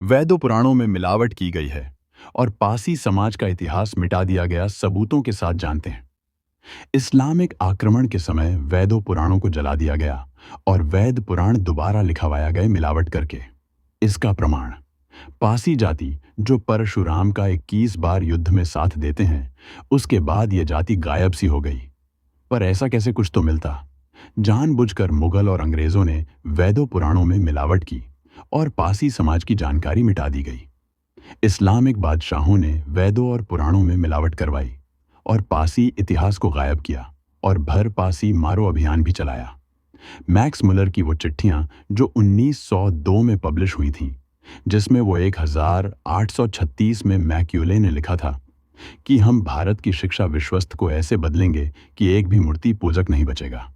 वैदों पुराणों में मिलावट की गई है और पासी समाज का इतिहास मिटा दिया गया सबूतों के साथ जानते हैं। इस्लामिक आक्रमण के समय वैदों पुराणों को जला दिया गया और वैद पुराण दोबारा लिखवाया गए मिलावट करके। इसका प्रमाण पासी जाति जो परशुराम का 21 बार युद्ध में साथ देते हैं, उसके बाद यह जाति गायब सी हो गई। पर ऐसा कैसे कुछ तो मिलता। जानबूझकर मुगल और अंग्रेजों ने वैदों पुराणों में मिलावट की और पासी समाज की जानकारी मिटा दी गई। इस्लामिक बादशाहों ने वेदों और पुराणों में मिलावट करवाई और पासी इतिहास को गायब किया और भर पासी मारो अभियान भी चलाया। मैक्स मुलर की वो चिट्ठियां जो 1902 में पब्लिश हुई थीं, जिसमें वो 1836 में मैक्यूले ने लिखा था कि हम भारत की शिक्षा विश्वस्त को ऐसे बदलेंगे कि एक भी मूर्ति पूजक नहीं बचेगा।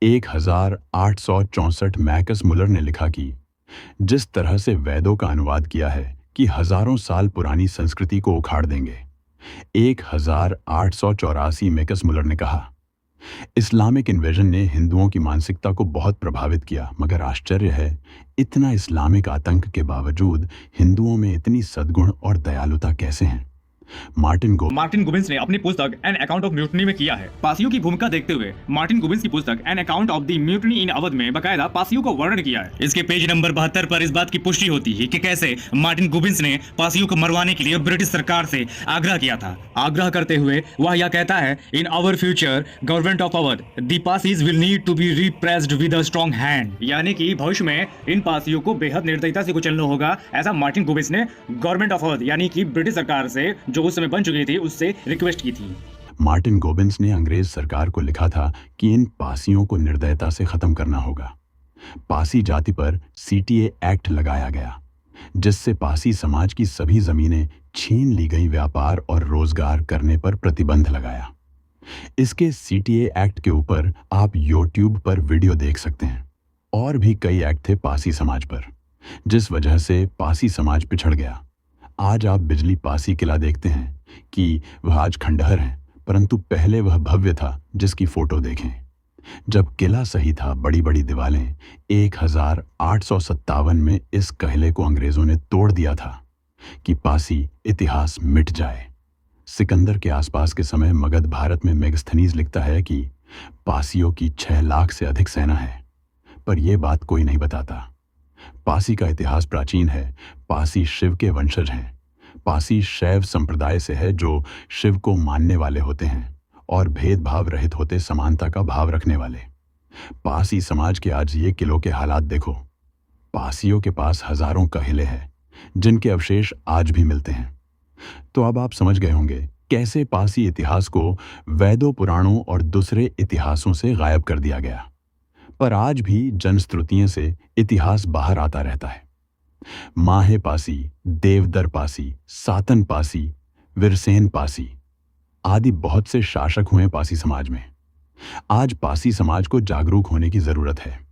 1864 मैकस मुलर ने लिखा कि जिस तरह से वेदों का अनुवाद किया है कि हजारों साल पुरानी संस्कृति को उखाड़ देंगे। 1884 मैकस मुलर ने कहा, इस्लामिक इन्वेजन ने हिंदुओं की मानसिकता को बहुत प्रभावित किया, मगर आश्चर्य है इतना इस्लामिक आतंक के बावजूद हिंदुओं में इतनी सद्गुण और दयालुता कैसे हैं। मार्टिन गुबिन्स ने अपनी पुस्तक एन अकाउंट ऑफ म्यूटनी में किया है। पासियों की भूमिका देखते हुए मार्टिन गुबिन्स की पुस्तक an account of the mutiny in Awadh में बकायदा पासियों को वर्णन किया है। इसके पेज नंबर 72 पर इस बात की पुष्टि होती है कि कैसे मार्टिन गुबिन्स ने पासियों को मरवाने के लिए ब्रिटिश सरकार से आग्रह किया था। आग्रह करते हुए वह यह कहता है, in our future government of Awadh the Pasis will need to be repressed with a strong hand, यानी कि भविष्य में इन पासियों को बेहद निर्दयता से कुचलना होगा। ऐसा मार्टिन गुबिन्स ने गवर्नमेंट ऑफ अवध यानी कि ब्रिटिश सरकार से, जो उस समय बन चुकी थी, उससे रिक्वेस्ट की थी। मार्टिन गुबिन्स ने अंग्रेज सरकार को लिखा था कि इन पासियों को निर्दयता से खत्म करना होगा। पासी जाति पर सीटीए एक्ट लगाया गया, जिससे पासी समाज की सभी जमीनें छीन ली गई, व्यापार और रोजगार करने पर प्रतिबंध लगाया। इसके सीटीए एक्ट के ऊपर आप यूट्यूब पर वीडियो देख सकते हैं। और भी कई एक्ट थे पासी समाज पर, जिस वजह से पासी समाज पिछड़ गया। आज आप बिजली पासी किला देखते हैं कि वह आज खंडहर है, परंतु पहले वह भव्य था जिसकी फोटो देखें। जब किला सही था, बड़ी बड़ी दीवारें, 1857 में इस कहले को अंग्रेजों ने तोड़ दिया था कि पासी इतिहास मिट जाए। सिकंदर के आसपास के समय मगध भारत में मेगस्थनीज लिखता है कि पासियों की 6 लाख से अधिक सेना है, पर यह बात कोई नहीं बताता। पासी का इतिहास प्राचीन है। पासी शिव के वंशज हैं। पासी शैव संप्रदाय से है, जो शिव को मानने वाले होते हैं और भेदभाव रहित होते समानता का भाव रखने वाले। पासी समाज के आज ये किलों के हालात देखो। पासियों के पास हजारों कहिले हैं, जिनके अवशेष आज भी मिलते हैं। तो अब आप समझ गए होंगे कैसे पासी इतिहास को वैदों पुराणों और दूसरे इतिहासों से गायब कर दिया गया। पर आज भी जनश्रुतियों से इतिहास बाहर आता रहता है। माहे पासी, देवदर पासी, सातन पासी, विरसेन पासी आदि बहुत से शासक हुए पासी समाज में। आज पासी समाज को जागरूक होने की जरूरत है।